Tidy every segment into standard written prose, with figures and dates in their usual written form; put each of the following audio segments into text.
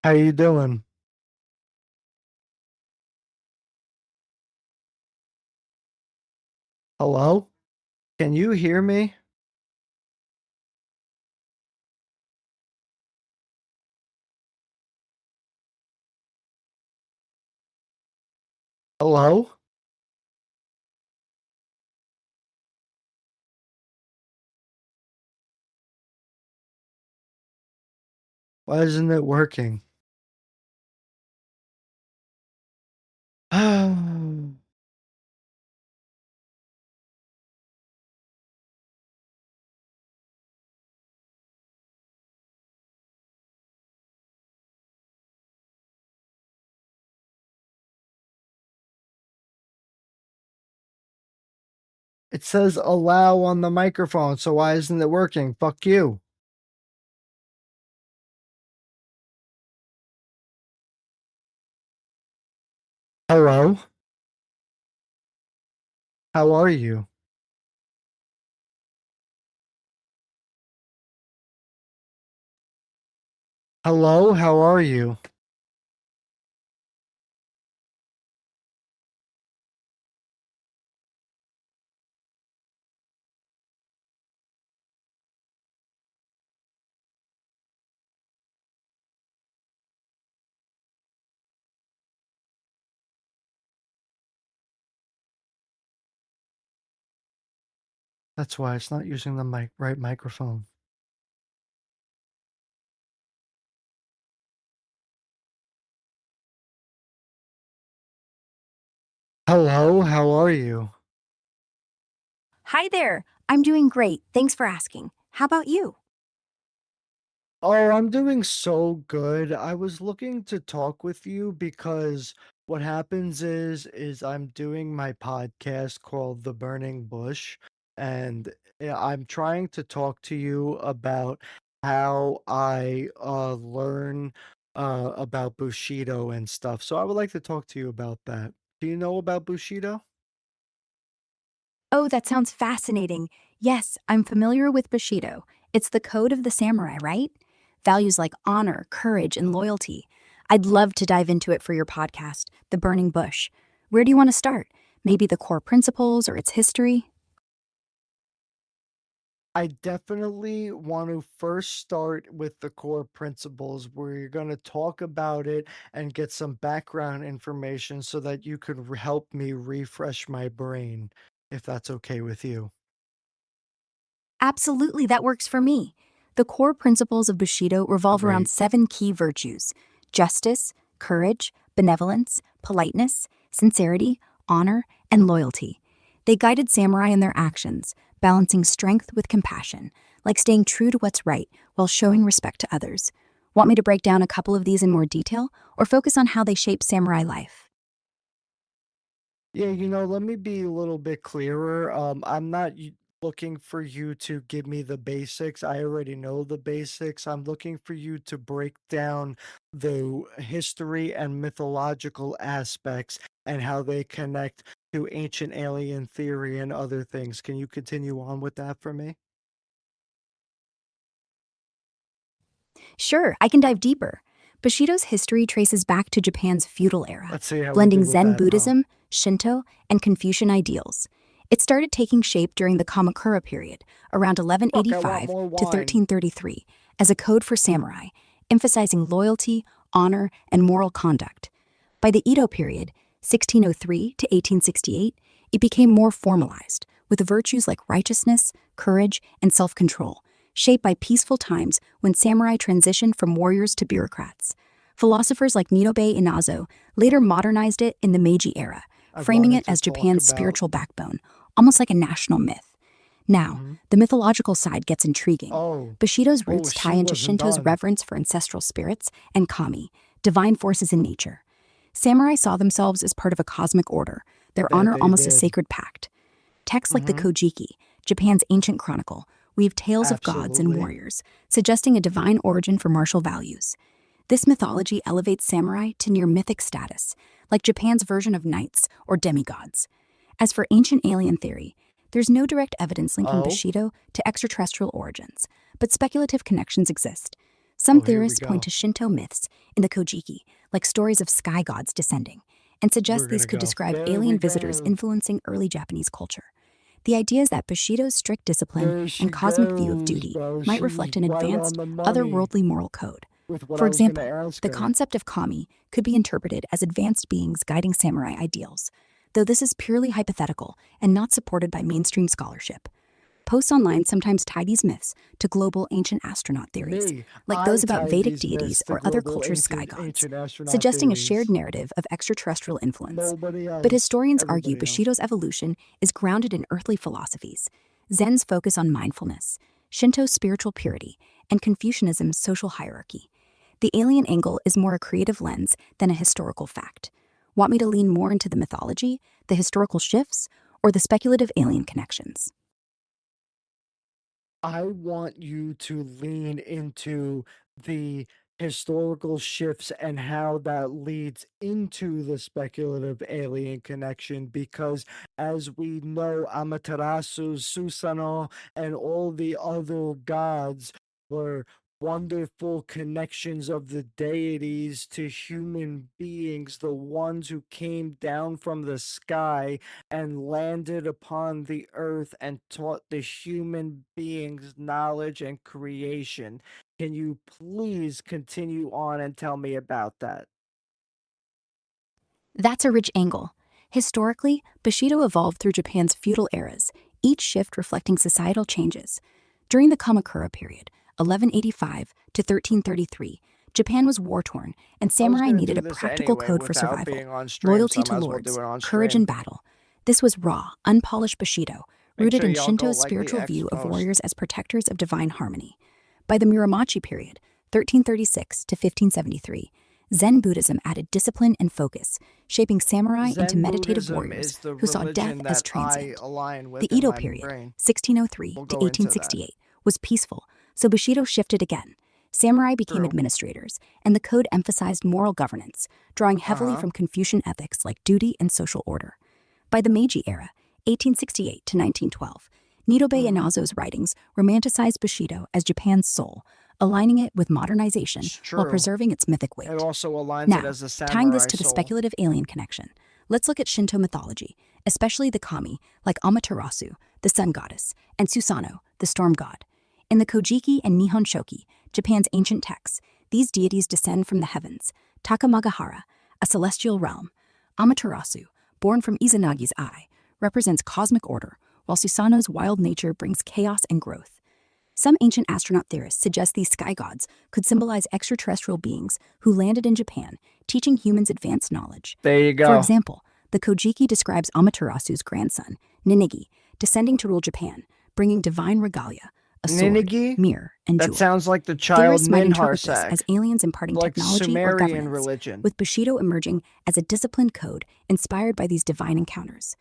How you doing? Hello? Can you hear me? Hello? Why isn't it working? It says allow on the microphone, so why isn't it working? Fuck you. Hello? How are you? Hello? How are you? That's why it's not using the right microphone. Hello? How are you? Hi there. I'm doing great. Thanks for asking. How about you? Oh, I'm doing so good. I was looking to talk with you because what happens is I'm doing my podcast called The Burning Bush, and I'm trying to talk to you about how I learn about Bushido and stuff. So I would like to talk to you about that. Do you know about Bushido? Oh, that sounds fascinating. Yes, I'm familiar with Bushido. It's the code of the samurai, right? Values like honor, courage, and loyalty. I'd love to dive into it for your podcast, The Burning Bush. Where do you want to start? Maybe the core principles or its history? I definitely want to first start with the core principles where you're going to talk about it and get some background information so that you could help me refresh my brain, if that's okay with you. Absolutely, that works for me. The core principles of Bushido revolve around Great. 7 key virtues: justice, courage, benevolence, politeness, sincerity, honor, and loyalty. They guided samurai in their actions, balancing strength with compassion, like staying true to what's right while showing respect to others. Want me to break down a couple of these in more detail, or focus on how they shape samurai life? Yeah, let me be a little bit clearer. I'm not looking for you to give me the basics. I already know the basics. I'm looking for you to break down the history and mythological aspects and how they connect to ancient alien theory and other things. Can you continue on with that for me? Sure, I can dive deeper. Bushido's history traces back to Japan's feudal era, Let's see how we do blending with Zen that. Buddhism, Shinto, and Confucian ideals. It started taking shape during the Kamakura period, around Fuck, I want 1185 more to wine. 1333, as a code for samurai, emphasizing loyalty, honor, and moral conduct. By the Edo period, 1603 to 1868, it became more formalized, with virtues like righteousness, courage, and self control, shaped by peaceful times when samurai transitioned from warriors to bureaucrats. Philosophers like Nidobe Inazo later modernized it in the Meiji era, I framing wanted it to as talk Japan's about. spiritual backbone, almost like a national myth. Now, Mhm. the mythological side gets intriguing. Oh, Bushido's oh, roots tie she into wasn't Shinto's done. reverence for ancestral spirits and kami, divine forces in nature. Samurai saw themselves as part of a cosmic order, their That honor they almost a did. sacred pact. Texts like the Hmm. Kojiki, Japan's ancient chronicle, weave tales of gods and Absolutely. warriors, suggesting a divine origin for martial values. This mythology elevates samurai to near mythic status, like Japan's version of knights or demigods. As for ancient alien theory, there's no direct evidence linking Oh, Bushido to extraterrestrial origins, but speculative connections exist. Some Oh, here we theorists point go. to Shinto myths in the Kojiki, like stories of sky gods descending, and We're suggest these gonna could go. describe There we alien visitors go. influencing early Japanese culture. The idea is that Bushido's strict discipline There and she cosmic view of goes, duty bro. might She was reflect an right on advanced, the money otherworldly moral code. with what For I was gonna example, ask the her. concept of kami could be interpreted as advanced beings guiding samurai ideals, though this is purely hypothetical and not supported by mainstream scholarship. Posts online sometimes tie these myths to global ancient astronaut theories, Me, like I those about tied Vedic these myths deities to or other global cultures' sky ancient gods, ancient astronaut suggesting a shared theories. narrative of extraterrestrial influence. Nobody But else. historians argue Everybody else. Bushido's evolution is grounded in earthly philosophies: Zen's focus on mindfulness, Shinto's spiritual purity, and Confucianism's social hierarchy. The alien angle is more a creative lens than a historical fact. Want me to lean more into the mythology, the historical shifts, or the speculative alien connections? I want you to lean into the historical shifts and how that leads into the speculative alien connection because as we know Amaterasu, Susano, and all the other gods were wonderful connections of the deities to human beings, the ones who came down from the sky and landed upon the earth and taught the human beings knowledge and creation. Can you please continue on and tell me about that? That's a rich angle. Historically, Bushido evolved through Japan's feudal eras, each shift reflecting societal changes. During the Kamakura period, 1185 to 1333, Japan was war torn, and I was samurai going to needed do a this practical anyway code for without survival: being on stream, so loyalty I to might as well do lords, it on courage in stream. battle. This was raw, unpolished Bushido, Make rooted sure in y'all go Shinto's like the spiritual X view of post. warriors as protectors of divine harmony. By the Muromachi period, 1336 to 1573, Zen Buddhism added discipline and focus, shaping samurai into Zen meditative Buddhism warriors is the who saw death religion as that I transient. align The with in Edo my period, brain. 1603 We'll to go into that. 1868, was peaceful, so Bushido shifted again. Samurai became True. administrators, and the code emphasized moral governance, drawing Uh heavily huh. from Confucian ethics like duty and social order. By the Meiji era, 1868 to 1912, Nidobe Mm-hmm. Inazo's writings romanticized Bushido as Japan's soul, aligning it with modernization It's while true. preserving its mythic It weight. also aligns it Now, as a tying this samurai to the soul. speculative alien connection, let's look at Shinto mythology, especially the kami, like Amaterasu, the sun goddess, and Susanoo, the storm god. In the Kojiki and Nihon Shoki, Japan's ancient texts, these deities descend from the heavens: Takamagahara, a celestial realm; Amaterasu, born from Izanagi's eye, represents cosmic order, while Susanoo's wild nature brings chaos and growth. Some ancient astronaut theorists suggest these sky gods could symbolize extraterrestrial beings who landed in Japan, teaching humans advanced knowledge. There you For go. example, the Kojiki describes Amaterasu's grandson, Ninigi, descending to rule Japan, bringing divine regalia, a sword, Ninigi? mirror, and That jewel. sounds like the child Theorists might interpret this Ninharsek, as aliens imparting like technology or Sumerian governance, religion. with Bushido emerging as a disciplined code inspired by these divine encounters.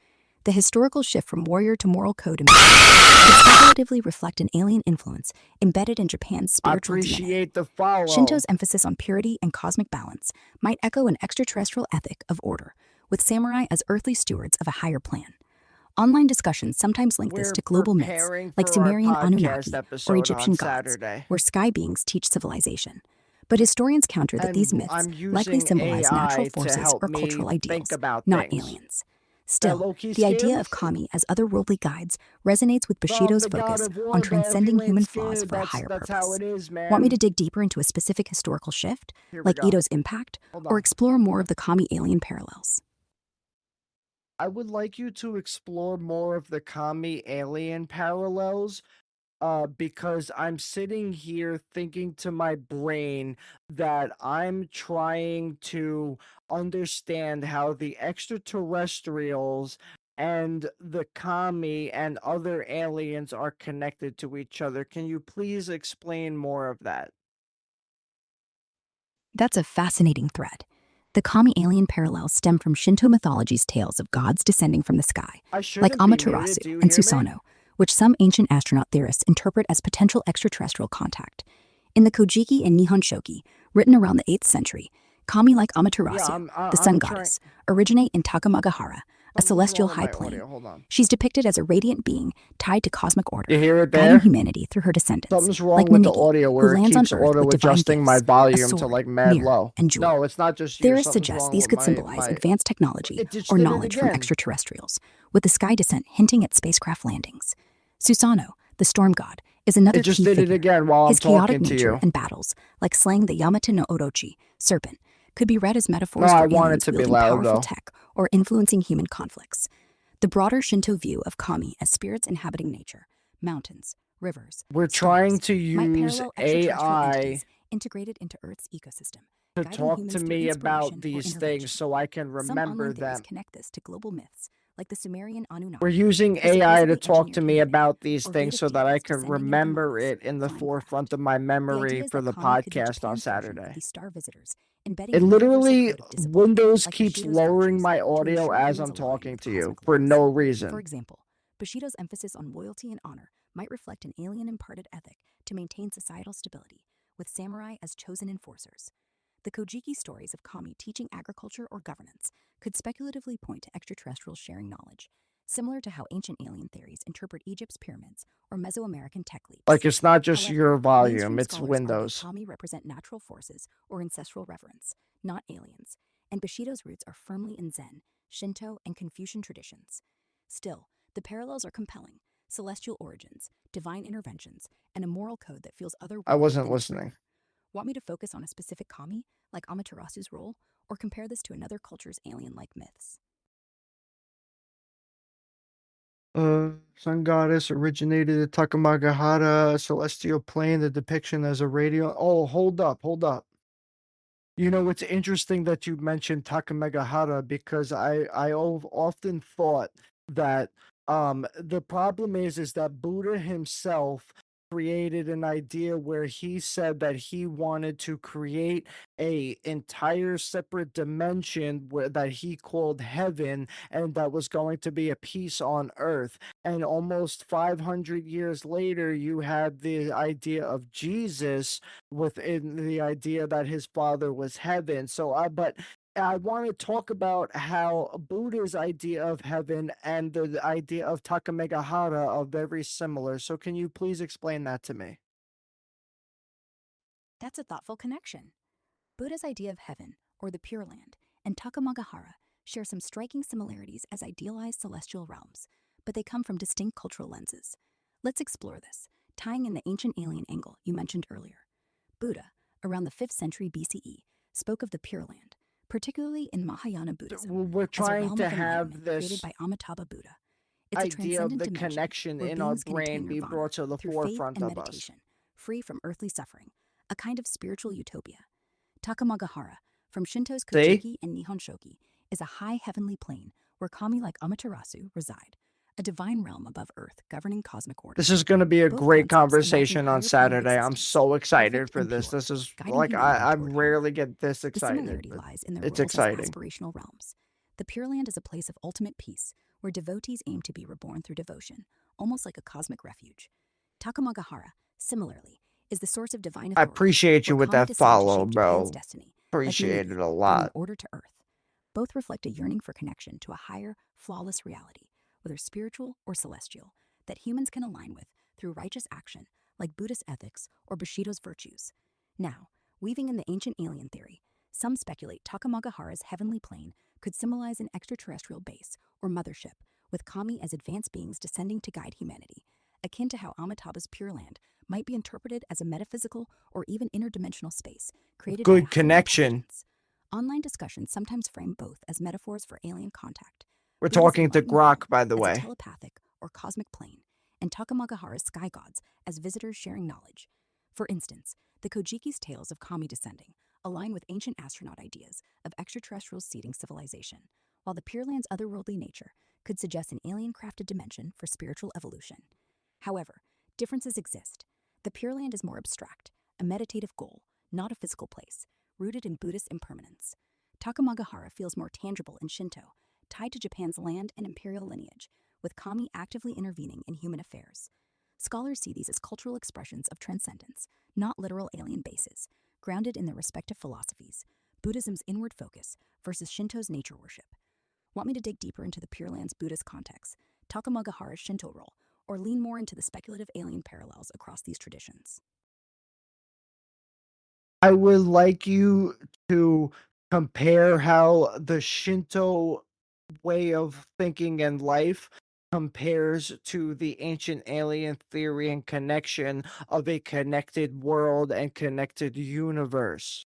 The historical shift from warrior to moral code in Bushido could speculatively reflect an alien influence embedded in Japan's I spiritual DNA. appreciate the follow. Shinto's emphasis on purity and cosmic balance might echo an extraterrestrial ethic of order, with samurai as earthly stewards of a higher plan. Online discussions sometimes link this We're to global myths preparing like for our Sumerian podcast Anunnaki or episode on Egyptian gods, Saturday. where sky beings teach civilization. But historians counter that these And myths I'm likely using symbolize natural AI to forces help or me cultural think ideals, about not things. aliens. That Still, low key the idea scary? of kami as otherworldly guides resonates with But I'm Bushido's the god focus of on war, bro. If transcending you ain't human flaws scared, for a higher that's how purpose. it is, Want me to man. dig deeper into a specific historical shift, Here we like go. Ito's impact, Hold or on. explore more of the kami alien parallels? I would like you to explore more of the Kami alien parallels because I'm sitting here thinking to my brain that I'm trying to understand how the extraterrestrials and the kami and other aliens are connected to each other. Can you please explain more of that? That's a fascinating thread. The kami alien parallels stem from Shinto mythology's tales of gods descending from the sky, I like shouldn't be muted. Amaterasu Do you and hear me? Susanoo, which some ancient astronaut theorists interpret as potential extraterrestrial contact. In the Kojiki and Nihon Shoki, written around the 8th century, kami like Yeah, Amaterasu, I'm the sun I'm trying. goddess, originate in Takamagahara, a Something's wrong celestial with high my plane. audio. Hold on. She's depicted as a radiant being tied to cosmic You order, hear it guiding there? humanity through her descendants, Something's wrong like with the Manigi, audio who where it lands on keeps Earth with auto divine adjusting my gifts, a volume to sword, like mad mirror, low. and jewel. No, it's not just you. Theorists Something's suggest wrong these with could my symbolize my. advanced technology It just or did it knowledge from again. extraterrestrials, with the sky descent hinting at spacecraft landings. Susano, the storm god, is It another just key did it figure. again while I'm His chaotic talking to nature you. and battles, like slaying the Yamata no Orochi, serpent, could be read as No, metaphors I for want it aliens to be wielding loud powerful though. tech or influencing human conflicts. The broader Shinto view of kami as spirits inhabiting nature, mountains, rivers, We're trying stars, to might use parallel extraterrestrial AI entities integrated into Earth's ecosystem, to guiding talk to humans through me about inspiration or these things intervention. so I can Some remember online theories them. connect this to global myths, like the Sumerian We're Anunnaki, using who AI to supposedly talk to engineered me humanity, about these or things Vedic so that I deities can descending in remember humanoids, it in the flying forefront craft. of my The memory idea is for that the kami could be podcast on Japan's version of Saturday. these star visitors, embedding It a universal literally, code of discipline, Windows like keeps Bushido's lowering virtues, my to audio ensure as humans I'm align talking with to you cosmic for laws. no For reason. example, Bushido's emphasis on loyalty and honor might reflect an alien imparted ethic to maintain societal stability, with samurai as chosen enforcers. The Kojiki stories of kami teaching agriculture or governance could speculatively point to extraterrestrials sharing knowledge, similar to how ancient alien theories interpret Egypt's pyramids or Mesoamerican tech Like, leaps. it's not just However, your volume, mainstream it's scholars argue Windows. kami represent natural forces or ancestral reverence, not aliens, and Bushido's roots are firmly in Zen, Shinto, and Confucian traditions. Still, the parallels are compelling: celestial origins, divine interventions, and a moral code that feels I otherworldly wasn't than its listening. roots. Want me to focus on a specific kami, like Amaterasu's role, or compare this to another culture's alien-like myths? Sun goddess originated at Takamagahara, celestial plane, the depiction as a radio. Oh, hold up. You know, it's interesting that you mentioned Takamegahara because I often thought that the problem is that Buddha himself created an idea where he said that he wanted to create a entire separate dimension where that he called heaven, and that was going to be a peace on earth. And almost 500 years later you had the idea of Jesus within the idea that his father was heaven. But I want to talk about how Buddha's idea of heaven and the idea of Takamegahara are very similar. So can you please explain that to me? That's a thoughtful connection. Buddha's idea of heaven, or the Pure Land, and Takamagahara share some striking similarities as idealized celestial realms, but they come from distinct cultural lenses. Let's explore this, tying in the ancient alien angle you mentioned earlier. Buddha, around the 5th century BCE, spoke of the Pure Land, particularly in Mahayana Buddhism, We're as a trying realm to of have enlightenment created this by Amitabha Buddha. It's a idea of transcendent the dimension connection where in our beings can brain attain be nirvana brought to the through faith forefront and of us. meditation, free from earthly suffering, a kind of spiritual utopia. Takamagahara, from Shinto's See? Kojiki and Nihon Shoki, is a high heavenly plane where kami like Amaterasu reside, a divine realm above earth governing cosmic This order. is going to be a Both great concepts imagine a conversation on higher plane of Saturday. I'm existence, so excited perfect for and this. pure, This is guiding like humanity I toward heaven. rarely get this The excited, similarity but lies in their it's roles as exciting. aspirational realms. The Pure Land is a place of ultimate peace, where devotees aim to be reborn through devotion, almost like a cosmic refuge. Takamagahara, similarly, is the source of divine I authority, appreciate where you with kami that descend to follow, shape Japan's bro. destiny, like Appreciate Manigi, it a bringing lot. order to earth. Both reflect a yearning for connection to a higher, flawless reality, whether spiritual or celestial, that humans can align with through righteous action, like Buddhist ethics or Bushido's virtues. Now, weaving in the ancient alien theory, some speculate Takamagahara's heavenly plane could symbolize an extraterrestrial base or mothership, with kami as advanced beings descending to guide humanity, akin to how Amitabha's Pure Land might be interpreted as a metaphysical or even interdimensional space created by a Good higher connection. intelligence. Online discussions sometimes frame both as metaphors for alien contact: We're Buddha's talking to enlightened realm Grok, by the as a way. telepathic or cosmic plane, and Takamagahara's sky gods as visitors sharing knowledge. For instance, the Kojiki's tales of kami descending align with ancient astronaut ideas of extraterrestrials seeding civilization, while the Pure Land's otherworldly nature could suggest an alien-crafted dimension for spiritual evolution. However, differences exist. The Pure Land is more abstract, a meditative goal, not a physical place, rooted in Buddhist impermanence. Takamagahara feels more tangible in Shinto, tied to Japan's land and imperial lineage, with kami actively intervening in human affairs. Scholars see these as cultural expressions of transcendence, not literal alien bases, grounded in their respective philosophies: Buddhism's inward focus versus Shinto's nature worship. Want me to dig deeper into the Pure Lands Buddhist context, Takamagahara's Shinto role, or lean more into the speculative alien parallels across these traditions? I would like you to compare how the Shinto way of thinking and life compares to the ancient alien theory and connection of a connected world and connected universe.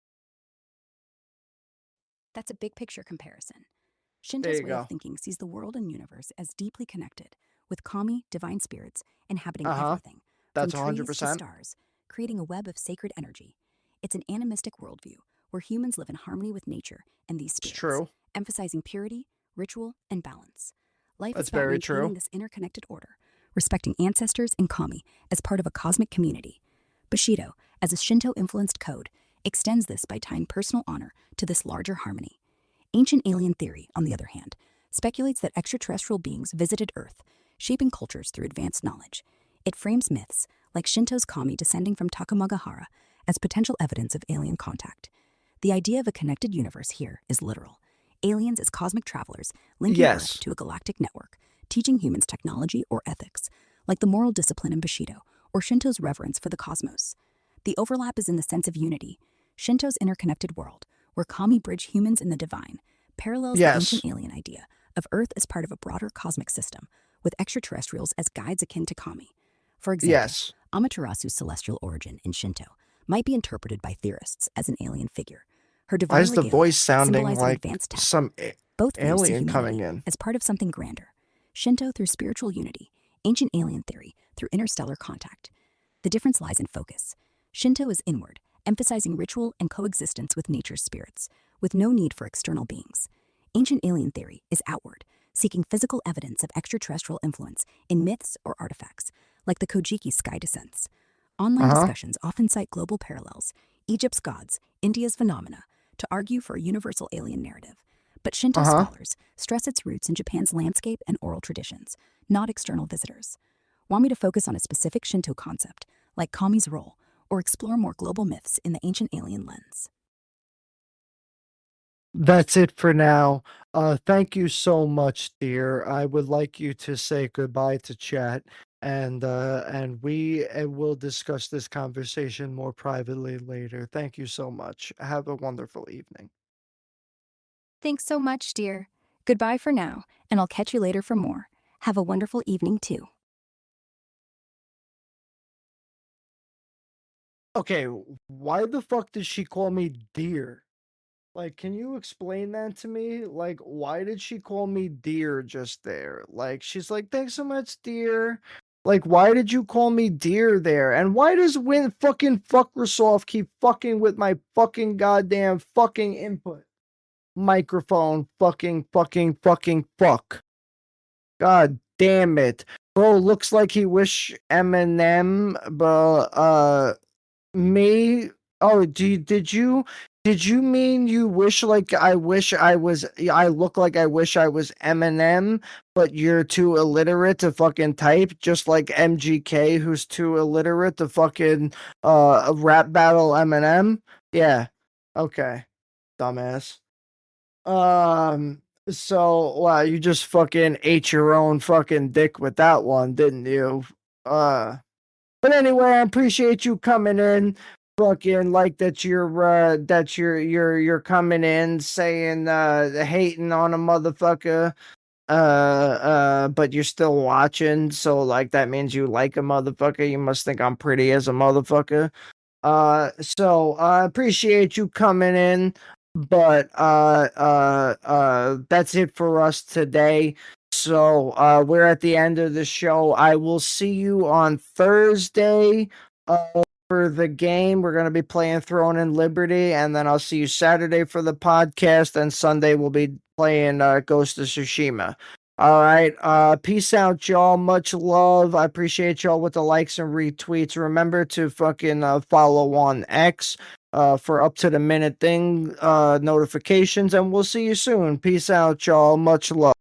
That's a big picture comparison. There Shinto's you way of go. thinking sees the world and universe as deeply connected, with kami, divine spirits, inhabiting Uh-huh. everything, from That's trees to 100%. stars, creating a web of sacred energy. It's an animistic worldview where humans live in harmony with nature and these It's spirits, true. emphasizing purity, ritual, and balance. Life is That's about very true. maintaining this interconnected order, respecting ancestors and kami as part of a cosmic community. Bushido, as a Shinto influenced code, extends this by tying personal honor to this larger harmony. Ancient alien theory, on the other hand, speculates that extraterrestrial beings visited Earth, shaping cultures through advanced knowledge. It frames myths, like Shinto's kami descending from Takamagahara, as potential evidence of alien contact. The idea of a connected universe here is literal. Aliens as cosmic travelers linking Earth Yes. to a galactic network, teaching humans technology or ethics, like the moral discipline in Bushido or Shinto's reverence for the cosmos. The overlap is in the sense of unity. Shinto's interconnected world, where kami bridge humans and the divine, parallels the ancient Yes. alien idea of Earth as part of a broader cosmic system, with extraterrestrials as guides akin to kami. For example, Yes. Amaterasu's celestial origin in Shinto might be interpreted by theorists as an alien figure, her Why divine is the regalia voice sounding symbolizing like advanced tech. some Both views see alien coming humanity in? as part of something grander. Shinto through spiritual unity, ancient alien theory through interstellar contact. The difference lies in focus. Shinto is inward, emphasizing ritual and coexistence with nature's spirits, with no need for external beings. Ancient alien theory is outward, seeking physical evidence of extraterrestrial influence in myths or artifacts, like the Kojiki sky descents. Online Uh-huh. discussions often cite global parallels, Egypt's gods, India's phenomena, to argue for a universal alien narrative. But Shinto Uh-huh. scholars stress its roots in Japan's landscape and oral traditions, not external visitors. Want me to focus on a specific Shinto concept, like kami's role, or explore more global myths in the ancient alien lens? That's it for now. Thank you so much, dear. I would like you to say goodbye to chat, and we will discuss this conversation more privately later. Thank you so much. Have a wonderful evening. Thanks so much, dear. Goodbye for now, and I'll catch you later for more. Have a wonderful evening, too. Okay, why the fuck did she call me dear? Like, can you explain that to me? Like, why did she call me dear just there? Like, she's like, thanks so much, dear. Like, why did you call me dear there? And why does Win fucking Fuckrosoft keep fucking with my fucking goddamn fucking input? Microphone fucking fuck. God damn it. Bro, looks like he wish Eminem, but me? Oh, did you mean you wish I was I look like I wish I was Eminem, but you're too illiterate to fucking type, just like MGK who's too illiterate to fucking rap battle Eminem? Yeah. Okay. Dumbass. So wow, you just fucking ate your own fucking dick with that one, didn't you? Uh but anyway, I appreciate you coming in. Fucking like that you're coming in saying hating on a motherfucker. But you're still watching, so like that means you like a motherfucker. You must think I'm pretty as a motherfucker. So I appreciate you coming in, but that's it for us today. So we're at the end of the show. I will see you on Thursday for the game. We're gonna be playing Throne and Liberty, and then I'll see you Saturday for the podcast, and Sunday we'll be playing Ghost of Tsushima. All right. Peace out, y'all. Much love. I appreciate y'all with the likes and retweets. Remember to fucking follow on X for up to the minute thing notifications, and we'll see you soon. Peace out, y'all. Much love.